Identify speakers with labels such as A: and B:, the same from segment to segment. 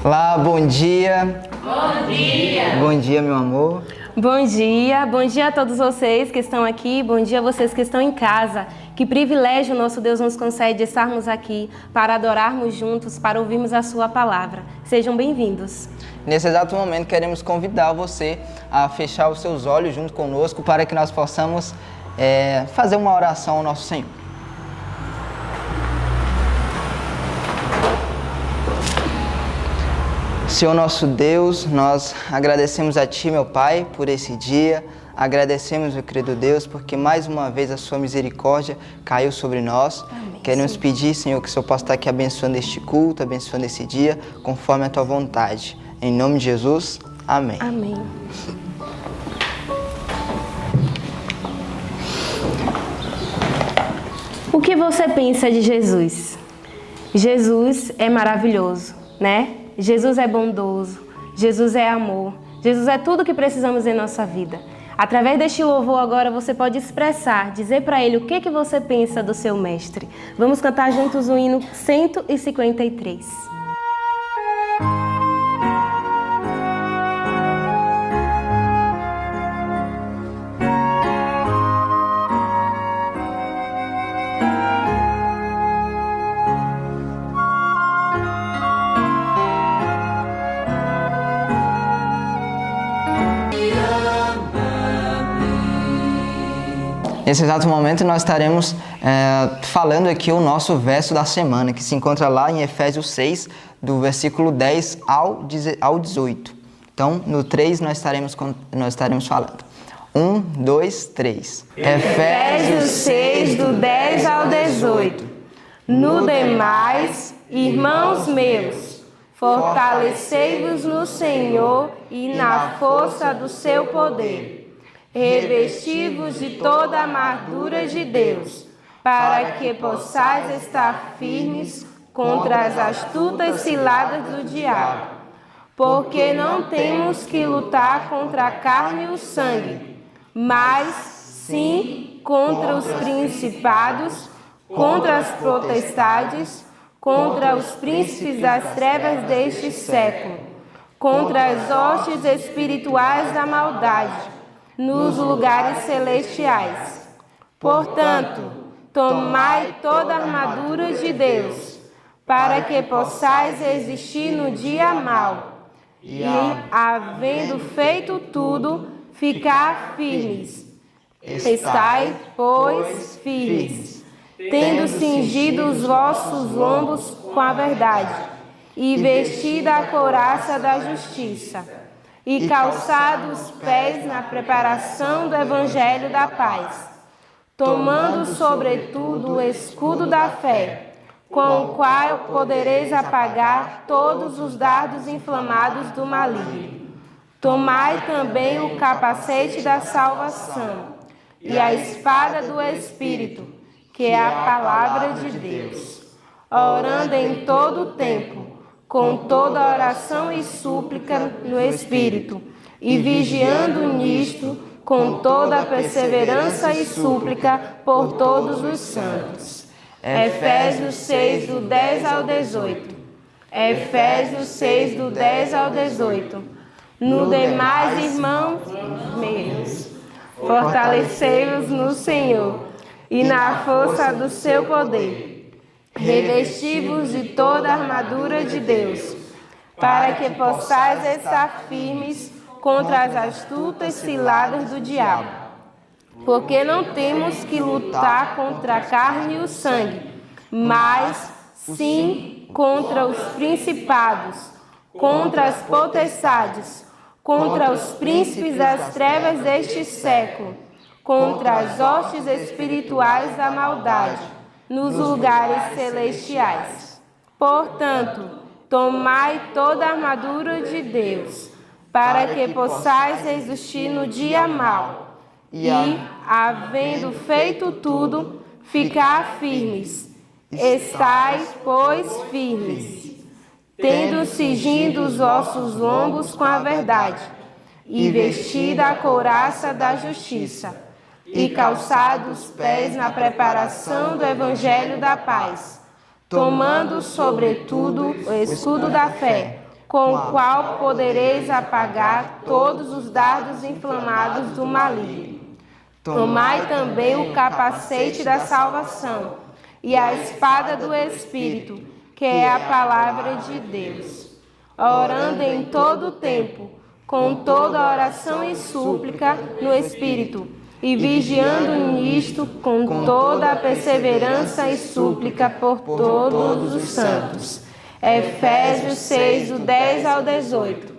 A: Olá, bom dia.
B: Bom dia.
A: Bom dia, meu amor.
B: Bom dia a todos vocês que estão aqui, bom dia a vocês que estão em casa. Que privilégio nosso Deus nos concede de estarmos aqui para adorarmos juntos, para ouvirmos a sua palavra. Sejam bem-vindos.
A: Nesse exato momento queremos convidar você a fechar os seus olhos junto conosco para que nós possamos fazer uma oração ao nosso Senhor. Senhor nosso Deus, nós agradecemos a Ti, meu Pai, por esse dia. Agradecemos, meu querido Deus, porque mais uma vez a Sua misericórdia caiu sobre nós.
B: Amém.
A: Queremos pedir, Senhor, que o Senhor possa estar aqui abençoando este culto, abençoando esse dia, conforme a Tua vontade. Em nome de Jesus, amém.
B: Amém. O que você pensa de Jesus? Jesus é maravilhoso, né? Jesus é bondoso, Jesus é amor, Jesus é tudo que precisamos em nossa vida. Através deste louvor agora você pode expressar, dizer para Ele o que você pensa do seu mestre. Vamos cantar juntos o hino 153.
A: Nesse exato momento nós estaremos falando aqui o nosso verso da semana, que se encontra lá em Efésios 6, do versículo 10 ao 18. Então, no 3 nós estaremos falando. 1, 2, 3.
B: Efésios 6, do 10 ao 18. No demais, irmãos meus, fortalecei-vos no Senhor e na força do seu poder. Revesti-vos de toda a armadura de Deus, para que possais estar firmes contra as astutas ciladas do diabo. Porque não temos que lutar contra a carne e o sangue, mas sim contra os principados, contra as potestades, contra os príncipes das trevas deste século, contra as hostes espirituais da maldade nos lugares celestiais. Portanto, tomai toda a armadura de Deus, para que possais resistir no dia mau, e, havendo feito tudo, ficar firmes. Estai, pois, firmes, tendo cingido os vossos lombos com a verdade, e vestida a couraça da justiça, e calçados os pés na preparação do evangelho da paz, tomando sobretudo o escudo da fé, com o qual podereis apagar todos os dardos inflamados do maligno. Tomai também o capacete da salvação e a espada do Espírito, que é a palavra de Deus, orando em todo o tempo, com toda oração e súplica no Espírito, e vigiando nisto com toda a perseverança e súplica por todos os santos. Efésios 6, do 10 ao 18. Efésios 6, do 10 ao 18. No demais, irmãos meus, fortalecei-vos no Senhor e na força do seu poder. Revesti-vos de toda a armadura de Deus, para que possais estar firmes contra as astutas ciladas do diabo. Porque não temos que lutar contra a carne e o sangue, mas sim contra os principados, contra as potestades, contra os príncipes das trevas deste século, contra as hostes espirituais da maldade nos lugares celestiais. Portanto, tomai toda a armadura de Deus, para que possais resistir no dia mau, e, havendo feito tudo, ficar firmes. Estai, pois, firmes, tendo cingido os vossos lombos com a verdade, e vestida a couraça da justiça, e calçados os pés na preparação do evangelho da paz, tomando sobretudo o escudo da fé, com o qual podereis apagar todos os dardos inflamados do maligno. Tomai também o capacete da salvação e a espada do Espírito, que é a palavra de Deus, orando em todo o tempo, com toda oração e súplica no Espírito, e vigiando nisto com toda a perseverança e súplica por todos os santos. Efésios 6, do 10 ao 18.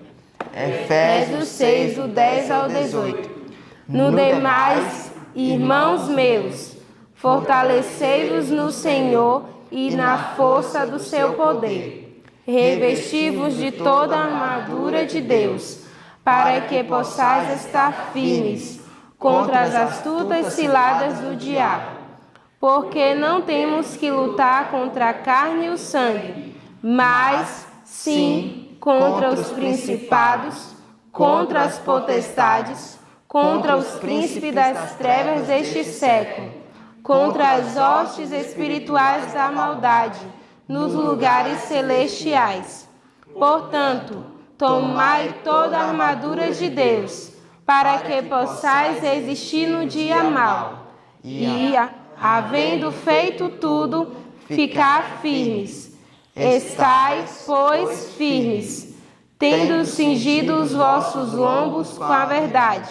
B: Efésios 6, do 10 ao 18. No demais, irmãos meus, fortalecei-vos no Senhor e na força do seu poder. Revesti-vos de toda a armadura de Deus, para que possais estar firmes contra as astutas ciladas do diabo. Porque não temos que lutar contra a carne e o sangue, mas sim contra os principados, contra as potestades, contra os príncipes das trevas deste século, contra as hostes espirituais da maldade nos lugares celestiais. Portanto, tomai toda a armadura de Deus, para que possais resistir no dia mau, e, havendo feito tudo, ficar firmes. Estais, pois, firmes, tendo cingido os vossos lombos com a verdade,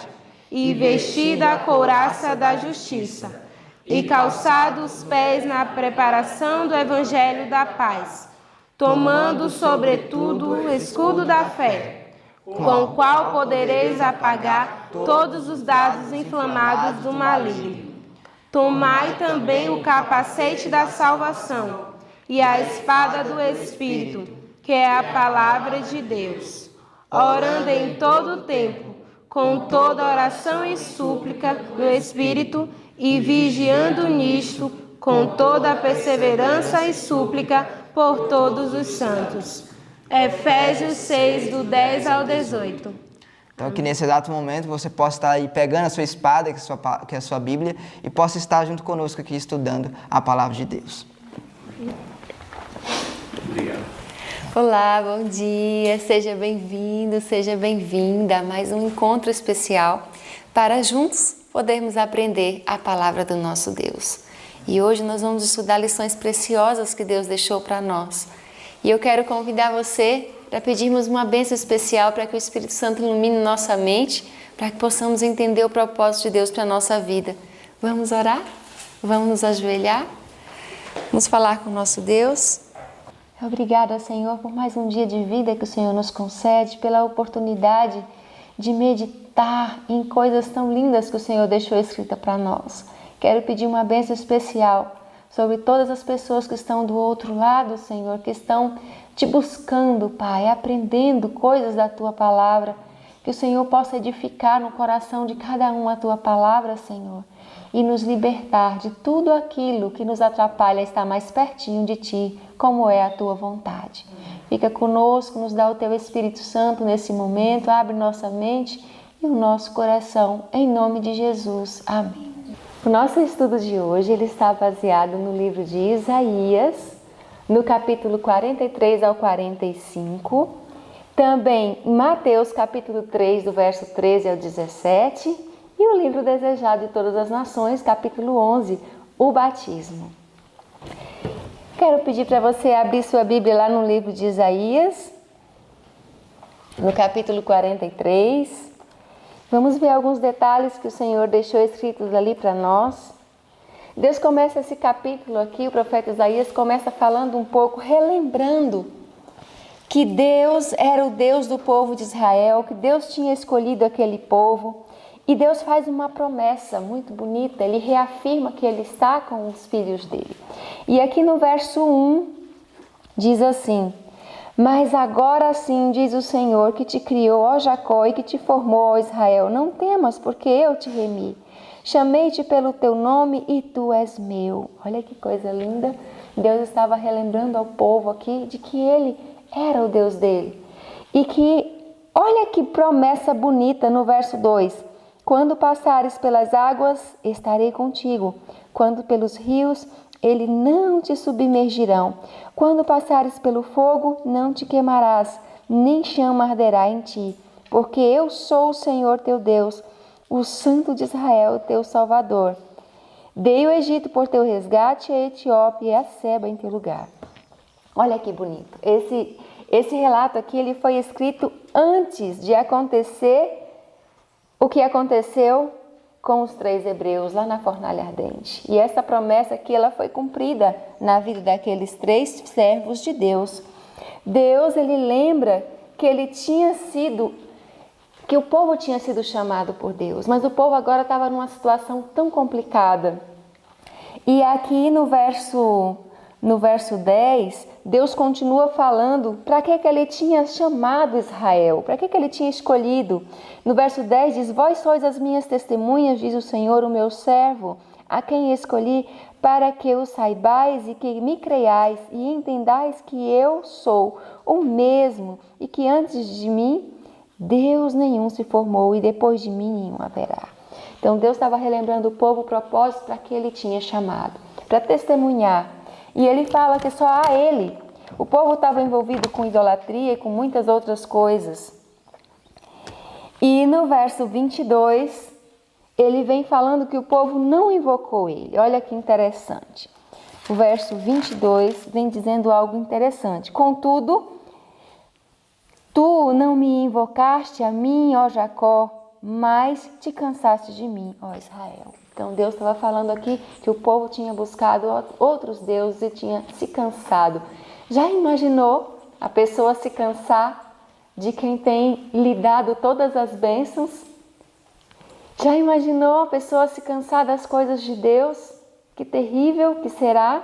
B: e vestida a couraça da justiça, e calçado os pés na preparação do evangelho da paz, tomando sobretudo o escudo da fé, com o qual podereis apagar todos os dardos inflamados do maligno. Tomai também o capacete da salvação e a espada do Espírito, que é a palavra de Deus, orando em todo o tempo, com toda oração e súplica no Espírito, e vigiando nisto com toda a perseverança e súplica por todos os santos. Efésios 6, do 10 ao 18.
A: Então, que nesse exato momento você possa estar aí pegando a sua espada, que é a sua Bíblia, e possa estar junto conosco aqui estudando a palavra de Deus.
C: Obrigado. Olá, bom dia, seja bem-vindo, seja bem-vinda a mais um encontro especial para juntos podermos aprender a palavra do nosso Deus. E hoje nós vamos estudar lições preciosas que Deus deixou para nós. E eu quero convidar você para pedirmos uma bênção especial para que o Espírito Santo ilumine nossa mente, para que possamos entender o propósito de Deus para a nossa vida. Vamos orar? Vamos nos ajoelhar? Vamos falar com o nosso Deus? Obrigada, Senhor, por mais um dia de vida que o Senhor nos concede, pela oportunidade de meditar em coisas tão lindas que o Senhor deixou escrita para nós. Quero pedir uma bênção especial sobre todas as pessoas que estão do outro lado, Senhor, que estão te buscando, Pai, aprendendo coisas da Tua Palavra, que o Senhor possa edificar no coração de cada um a Tua Palavra, Senhor, e nos libertar de tudo aquilo que nos atrapalha a estar mais pertinho de Ti, como é a Tua vontade. Fica conosco, nos dá o Teu Espírito Santo nesse momento, abre nossa mente e o nosso coração, em nome de Jesus. Amém. O nosso estudo de hoje ele está baseado no livro de Isaías, no capítulo 43 ao 45, também em Mateus capítulo 3, do verso 13 ao 17, e o livro desejado de todas as nações, capítulo 11, o batismo. Quero pedir para você abrir sua Bíblia lá no livro de Isaías, no capítulo 43. Vamos ver alguns detalhes que o Senhor deixou escritos ali para nós. Deus começa esse capítulo aqui, o profeta Isaías começa falando um pouco, relembrando que Deus era o Deus do povo de Israel, que Deus tinha escolhido aquele povo. E Deus faz uma promessa muito bonita, Ele reafirma que Ele está com os filhos dele. E aqui no verso 1 diz assim: mas agora sim, diz o Senhor, que te criou, ó Jacó, e que te formou, ó Israel, não temas, porque eu te remi. Chamei-te pelo teu nome e tu és meu. Olha que coisa linda. Deus estava relembrando ao povo aqui de que Ele era o Deus dele. E que, olha que promessa bonita no verso 2. Quando passares pelas águas, estarei contigo. Quando pelos rios, eles não te submergirão. Quando passares pelo fogo, não te queimarás, nem chama arderá em ti, porque eu sou o Senhor teu Deus, o Santo de Israel, teu Salvador. Dei o Egito por teu resgate, a Etiópia e a Seba em teu lugar. Olha que bonito. Esse relato aqui ele foi escrito antes de acontecer o que aconteceu com os 3 hebreus lá na fornalha ardente. E essa promessa aqui ela foi cumprida na vida daqueles 3 servos de Deus. Deus, ele lembra que que o povo tinha sido chamado por Deus, mas o povo agora estava numa situação tão complicada. E aqui no verso 10, Deus continua falando para que ele tinha chamado Israel, para que ele tinha escolhido. No verso 10 diz: vós sois as minhas testemunhas, diz o Senhor, o meu servo, a quem escolhi, para que o saibais e que me creiais e entendais que eu sou o mesmo e que antes de mim Deus nenhum se formou e depois de mim nenhum haverá. Então Deus estava relembrando o povo o propósito para que ele tinha chamado, para testemunhar. E ele fala que só há ele. O povo estava envolvido com idolatria e com muitas outras coisas. E no verso 22, ele vem falando que o povo não invocou ele. Olha que interessante. O verso 22 vem dizendo algo interessante. Contudo, tu não me invocaste a mim, ó Jacó, mas te cansaste de mim, ó Israel. Então Deus estava falando aqui que o povo tinha buscado outros deuses e tinha se cansado. Já imaginou a pessoa se cansar de quem tem lhe dado todas as bênçãos? Já imaginou a pessoa se cansar das coisas de Deus? Que terrível que será!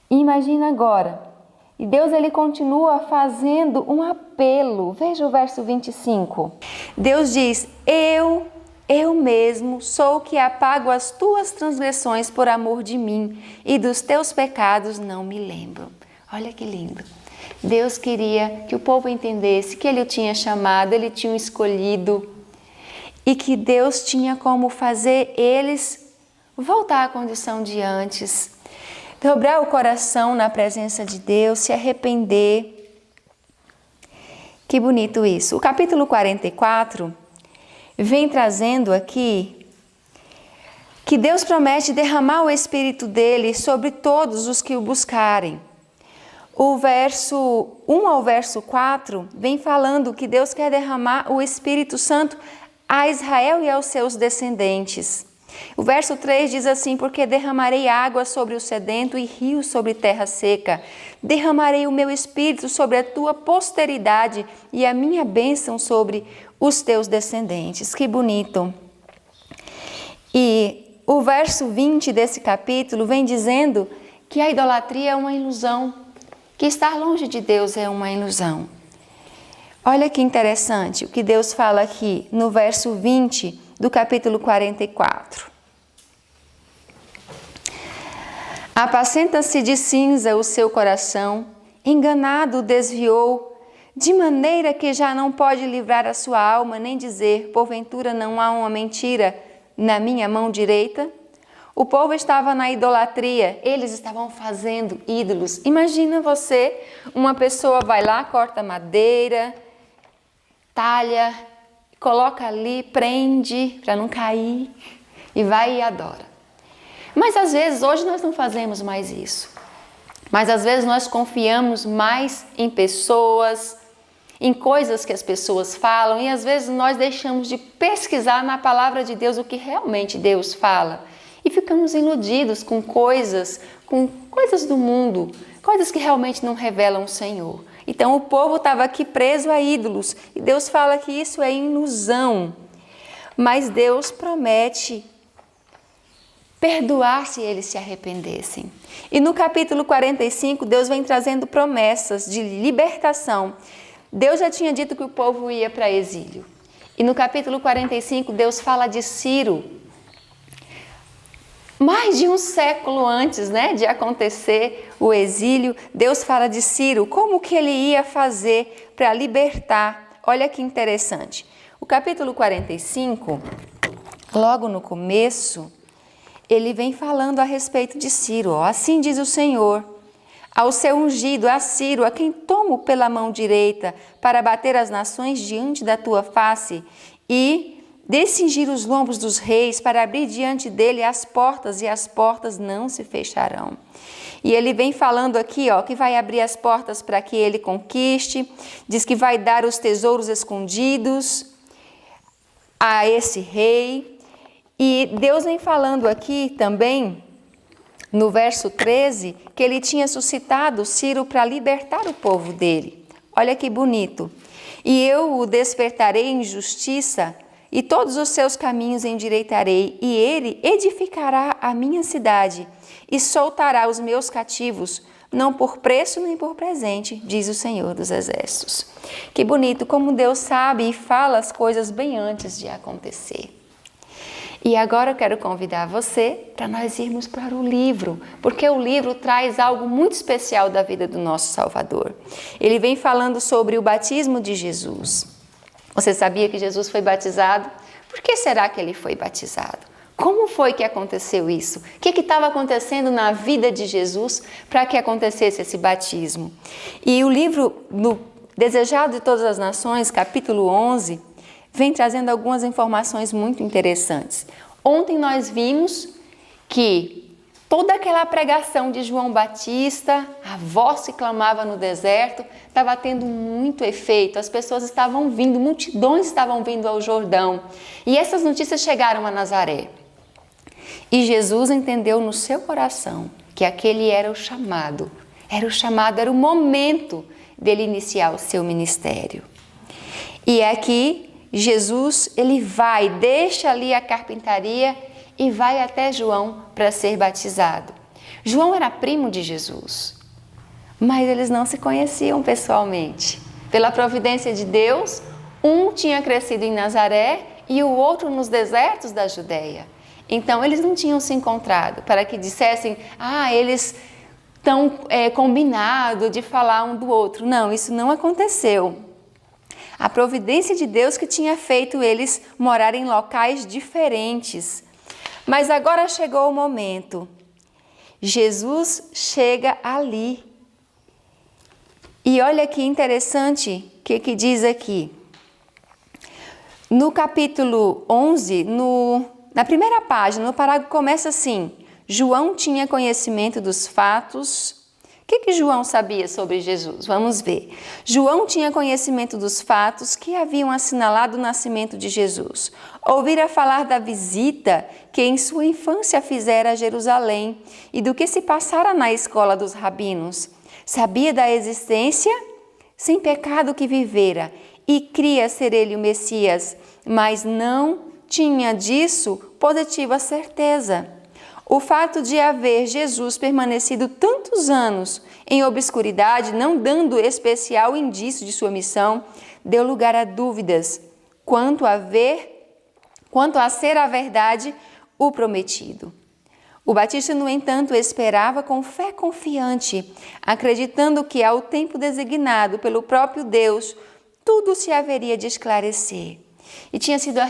C: Imagina agora. E Deus ele continua fazendo um apelo. Veja o verso 25. Deus diz: eu mesmo sou o que apago as tuas transgressões por amor de mim, e dos teus pecados não me lembro. Olha que lindo. Deus queria que o povo entendesse que ele o tinha chamado, ele tinha escolhido, e que Deus tinha como fazer eles voltar à condição de antes, dobrar o coração na presença de Deus, se arrepender. Que bonito isso. O capítulo 44 vem trazendo aqui que Deus promete derramar o Espírito dele sobre todos os que o buscarem. O verso 1 ao verso 4 vem falando que Deus quer derramar o Espírito Santo a Israel e aos seus descendentes. O verso 3 diz assim: porque derramarei água sobre o sedento e rios sobre terra seca. Derramarei o meu Espírito sobre a tua posteridade e a minha bênção sobre os teus descendentes. Que bonito! E o verso 20 desse capítulo vem dizendo que a idolatria é uma ilusão, que estar longe de Deus é uma ilusão. Olha que interessante o que Deus fala aqui no verso 20 do capítulo 44. Apacenta-se de cinza o seu coração, enganado desviou, de maneira que já não pode livrar a sua alma, nem dizer, porventura não há uma mentira na minha mão direita? O povo estava na idolatria, eles estavam fazendo ídolos. Imagina você, uma pessoa vai lá, corta madeira, talha, coloca ali, prende para não cair e vai e adora. Mas às vezes, hoje nós não fazemos mais isso. Mas às vezes nós confiamos mais em pessoas, em coisas que as pessoas falam, e às vezes nós deixamos de pesquisar na palavra de Deus o que realmente Deus fala. E ficamos iludidos com coisas do mundo, coisas que realmente não revelam o Senhor. Então o povo estava aqui preso a ídolos, e Deus fala que isso é ilusão. Mas Deus promete perdoar se eles se arrependessem. E no capítulo 45, Deus vem trazendo promessas de libertação. Deus já tinha dito que o povo ia para exílio. E no capítulo 45, Deus fala de Ciro. Mais de um século antes, de acontecer o exílio, Deus fala de Ciro, como que ele ia fazer para libertar. Olha que interessante. O capítulo 45, logo no começo, ele vem falando a respeito de Ciro. Assim diz o Senhor: ao seu ungido, a Ciro, a quem tomo pela mão direita, para bater as nações diante da tua face, e descingir os lombos dos reis, para abrir diante dele as portas, e as portas não se fecharão. E ele vem falando aqui, que vai abrir as portas para que ele conquiste, diz que vai dar os tesouros escondidos a esse rei. E Deus vem falando aqui também, no verso 13, que ele tinha suscitado Ciro para libertar o povo dele. Olha que bonito. E eu o despertarei em justiça, e todos os seus caminhos endireitarei, e ele edificará a minha cidade, e soltará os meus cativos, não por preço nem por presente, diz o Senhor dos Exércitos. Que bonito como Deus sabe e fala as coisas bem antes de acontecer. E agora eu quero convidar você para nós irmos para o livro, porque o livro traz algo muito especial da vida do nosso Salvador. Ele vem falando sobre o batismo de Jesus. Você sabia que Jesus foi batizado? Por que será que ele foi batizado? Como foi que aconteceu isso? O que estava acontecendo na vida de Jesus para que acontecesse esse batismo? E o livro, no Desejado de Todas as Nações, capítulo 11, vem trazendo algumas informações muito interessantes. Ontem nós vimos que toda aquela pregação de João Batista, a voz que clamava no deserto, estava tendo muito efeito. As pessoas estavam vindo, multidões estavam vindo ao Jordão. E essas notícias chegaram a Nazaré. E Jesus entendeu no seu coração que aquele era o chamado, era o momento dele iniciar o seu ministério. E aqui Jesus, ele deixa ali a carpintaria e vai até João para ser batizado. João era primo de Jesus, mas eles não se conheciam pessoalmente. Pela providência de Deus, um tinha crescido em Nazaré e o outro nos desertos da Judéia. Então, eles não tinham se encontrado para que dissessem, eles estão combinados de falar um do outro. Não, isso não aconteceu. A providência de Deus que tinha feito eles morarem em locais diferentes. Mas agora chegou o momento. Jesus chega ali. E olha que interessante o que diz aqui. No capítulo 11, na primeira página, no parágrafo começa assim: João tinha conhecimento dos fatos. O que João sabia sobre Jesus? Vamos ver. João tinha conhecimento dos fatos que haviam assinalado o nascimento de Jesus. Ouvira falar da visita que em sua infância fizera a Jerusalém e do que se passara na escola dos rabinos. Sabia da existência sem pecado que vivera e cria ser ele o Messias, mas não tinha disso positiva certeza. O fato de haver Jesus permanecido tantos anos em obscuridade, não dando especial indício de sua missão, deu lugar a dúvidas quanto a ser a verdade o prometido. O Batista, no entanto, esperava com fé confiante, acreditando que ao tempo designado pelo próprio Deus, tudo se haveria de esclarecer. E tinha sido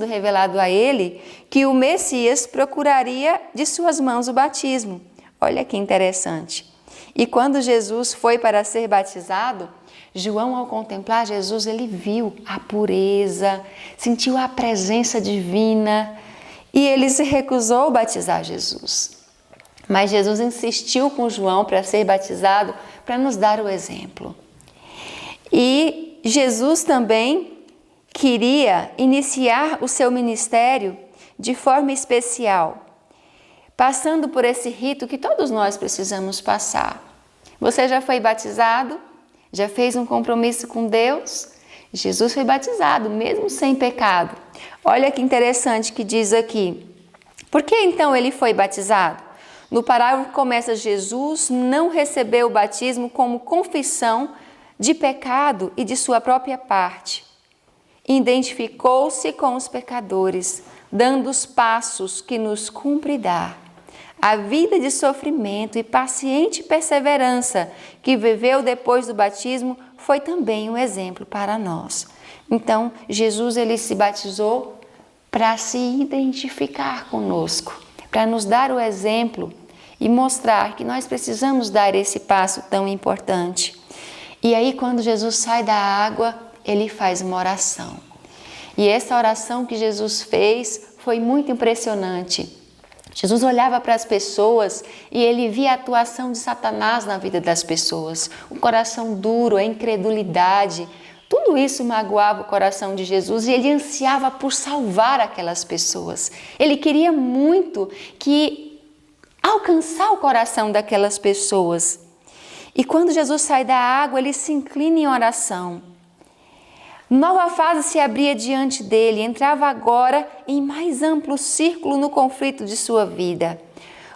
C: revelado a ele que o Messias procuraria de suas mãos o batismo. Olha que interessante. E quando Jesus foi para ser batizado, João, ao contemplar Jesus, ele viu a pureza, sentiu a presença divina e ele se recusou a batizar Jesus. Mas Jesus insistiu com João para ser batizado, para nos dar o exemplo. E Jesus também queria iniciar o seu ministério de forma especial, passando por esse rito que todos nós precisamos passar. Você já foi batizado? Já fez um compromisso com Deus? Jesus foi batizado, mesmo sem pecado. Olha que interessante que diz aqui. Por que então ele foi batizado? No parágrafo começa: Jesus não recebeu o batismo como confissão de pecado e de sua própria parte. Identificou-se com os pecadores, dando os passos que nos cumpre dar. A vida de sofrimento e paciente perseverança que viveu depois do batismo foi também um exemplo para nós. Então, Jesus ele se batizou para se identificar conosco, para nos dar o exemplo e mostrar que nós precisamos dar esse passo tão importante. E aí, quando Jesus sai da água, ele faz uma oração. E essa oração que Jesus fez foi muito impressionante. Jesus olhava para as pessoas e ele via a atuação de Satanás na vida das pessoas. O coração duro, a incredulidade, tudo isso magoava o coração de Jesus e ele ansiava por salvar aquelas pessoas. Ele queria muito alcançar o coração daquelas pessoas. E quando Jesus sai da água, ele se inclina em oração. Nova fase se abria diante dele, entrava agora em mais amplo círculo no conflito de sua vida.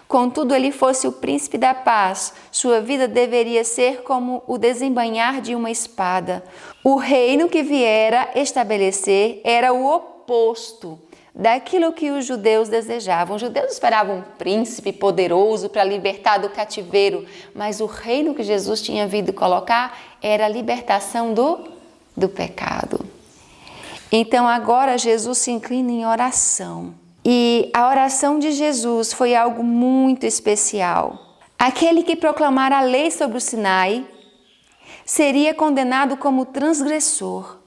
C: Contudo, ele fosse o príncipe da paz, sua vida deveria ser como o desembainhar de uma espada. O reino que viera estabelecer era o oposto daquilo que os judeus desejavam. Os judeus esperavam um príncipe poderoso para libertar do cativeiro, mas o reino que Jesus tinha vindo colocar era a libertação do pecado. Então agora Jesus se inclina em oração. E a oração de Jesus foi algo muito especial. Aquele que proclamara a lei sobre o Sinai seria condenado como transgressor.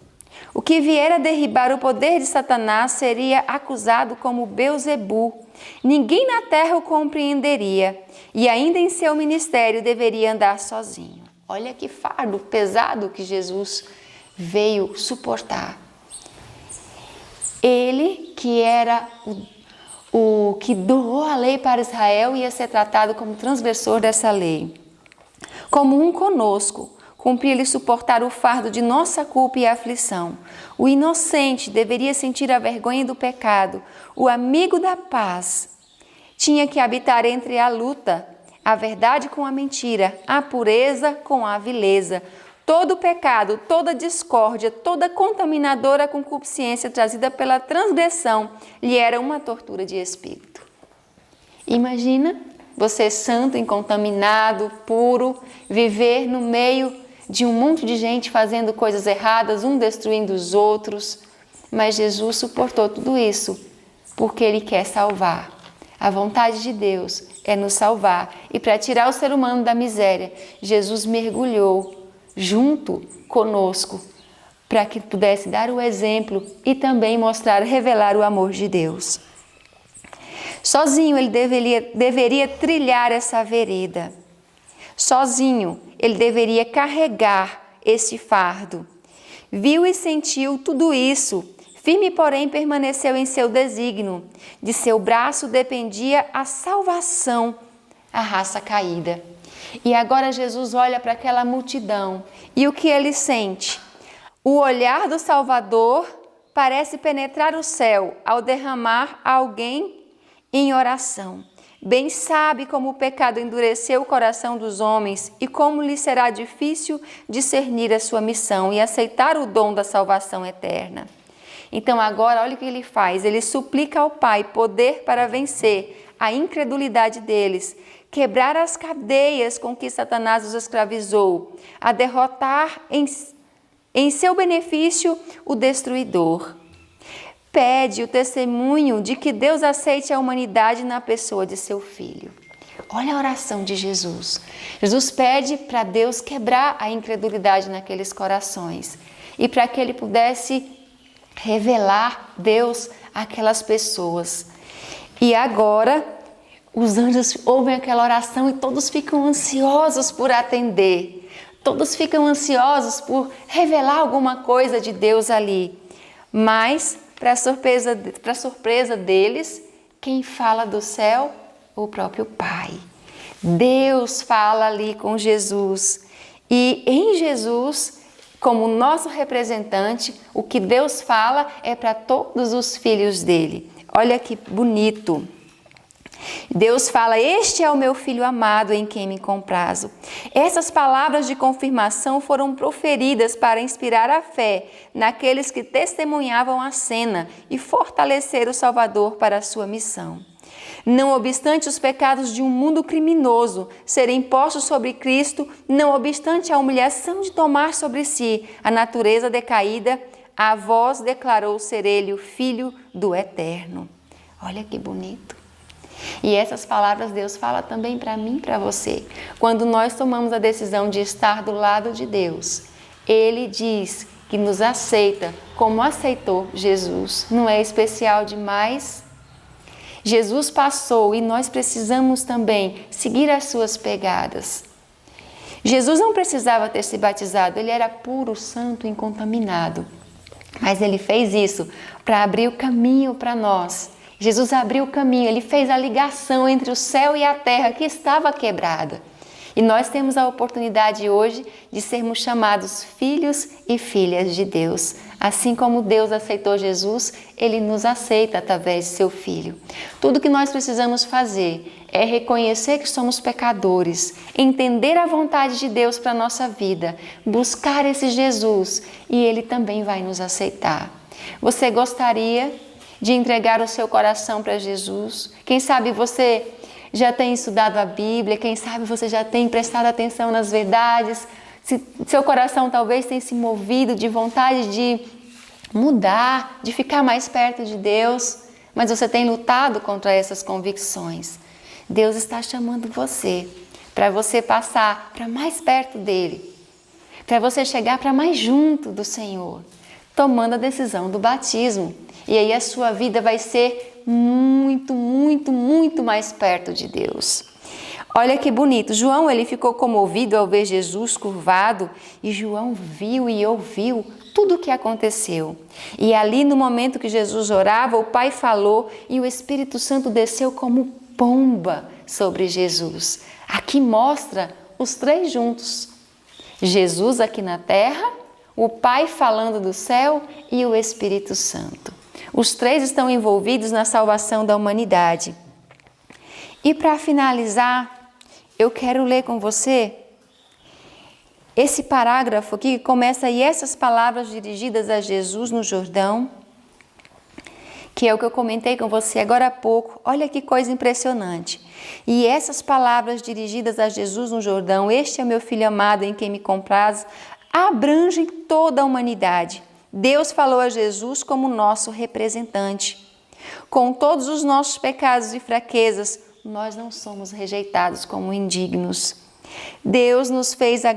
C: O que vier a derribar o poder de Satanás seria acusado como Beelzebu. Ninguém na terra o compreenderia e ainda em seu ministério deveria andar sozinho. Olha que fardo pesado que Jesus veio suportar. Ele, que era o que doou a lei para Israel, ia ser tratado como transgressor dessa lei. Como um conosco, cumpria-lhe suportar o fardo de nossa culpa e aflição. O inocente deveria sentir a vergonha do pecado. O amigo da paz tinha que habitar entre a luta, a verdade com a mentira, a pureza com a vileza. Todo pecado, toda discórdia, toda contaminadora concupiscência trazida pela transgressão lhe era uma tortura de espírito. Imagina você santo, incontaminado, puro, viver no meio de um monte de gente fazendo coisas erradas, um destruindo os outros. Mas Jesus suportou tudo isso porque Ele quer salvar. A vontade de Deus é nos salvar. E para tirar o ser humano da miséria, Jesus mergulhou junto conosco para que pudesse dar o exemplo e também mostrar, revelar o amor de Deus. Sozinho ele deveria trilhar essa vereda. Sozinho ele deveria carregar esse fardo. Viu e sentiu tudo isso. Firme, porém, permaneceu em seu desígnio. De seu braço dependia a salvação, a raça caída. E agora Jesus olha para aquela multidão e o que ele sente? O olhar do Salvador parece penetrar o céu ao derramar alguém em oração. Bem sabe como o pecado endureceu o coração dos homens e como lhe será difícil discernir a sua missão e aceitar o dom da salvação eterna. Então agora olha o que ele faz, ele suplica ao Pai poder para vencer a incredulidade deles, quebrar as cadeias com que Satanás os escravizou, a derrotar em seu benefício o destruidor. Pede o testemunho de que Deus aceite a humanidade na pessoa de seu Filho. Olha a oração de Jesus. Jesus pede para Deus quebrar a incredulidade naqueles corações e para que Ele pudesse revelar Deus àquelas pessoas. E agora os anjos ouvem aquela oração e todos ficam ansiosos por atender. Todos ficam ansiosos por revelar alguma coisa de Deus ali. Mas, para surpresa deles, quem fala do céu? O próprio Pai. Deus fala ali com Jesus. E em Jesus, como nosso representante, o que Deus fala é para todos os filhos dele. Olha que bonito. Deus fala, este é o meu filho amado em quem me comprazo. Essas palavras de confirmação foram proferidas para inspirar a fé naqueles que testemunhavam a cena e fortalecer o Salvador para a sua missão. Não obstante os pecados de um mundo criminoso serem postos sobre Cristo, não obstante a humilhação de tomar sobre si a natureza decaída, a voz declarou ser ele o Filho do Eterno. Olha que bonito. E essas palavras Deus fala também para mim e para você. Quando nós tomamos a decisão de estar do lado de Deus, Ele diz que nos aceita como aceitou Jesus. Não é especial demais? Jesus passou e nós precisamos também seguir as suas pegadas. Jesus não precisava ter se batizado, ele era puro, santo, incontaminado. Mas ele fez isso para abrir o caminho para nós. Jesus abriu o caminho, ele fez a ligação entre o céu e a terra que estava quebrada. E nós temos a oportunidade hoje de sermos chamados filhos e filhas de Deus. Assim como Deus aceitou Jesus, Ele nos aceita através de seu Filho. Tudo que nós precisamos fazer é reconhecer que somos pecadores, entender a vontade de Deus para a nossa vida, buscar esse Jesus e Ele também vai nos aceitar. Você gostaria de entregar o seu coração para Jesus? Quem sabe você já tem estudado a Bíblia, quem sabe você já tem prestado atenção nas verdades, seu coração talvez tenha se movido de vontade de mudar, de ficar mais perto de Deus, mas você tem lutado contra essas convicções. Deus está chamando você para você passar para mais perto dEle, para você chegar para mais junto do Senhor, tomando a decisão do batismo. E aí a sua vida vai ser muito, muito, muito mais perto de Deus. Olha que bonito, João ele ficou comovido ao ver Jesus curvado e João viu e ouviu tudo o que aconteceu. E ali no momento que Jesus orava, o Pai falou e o Espírito Santo desceu como pomba sobre Jesus. Aqui mostra os três juntos, Jesus aqui na terra, o Pai falando do céu e o Espírito Santo. Os três estão envolvidos na salvação da humanidade. E para finalizar, eu quero ler com você esse parágrafo aqui que começa aí essas palavras dirigidas a Jesus no Jordão, que é o que eu comentei com você agora há pouco. Olha que coisa impressionante. E essas palavras dirigidas a Jesus no Jordão, este é meu filho amado em quem me comprazo, abrangem toda a humanidade. Deus falou a Jesus como nosso representante. Com todos os nossos pecados e fraquezas, nós não somos rejeitados como indignos. Deus nos fez a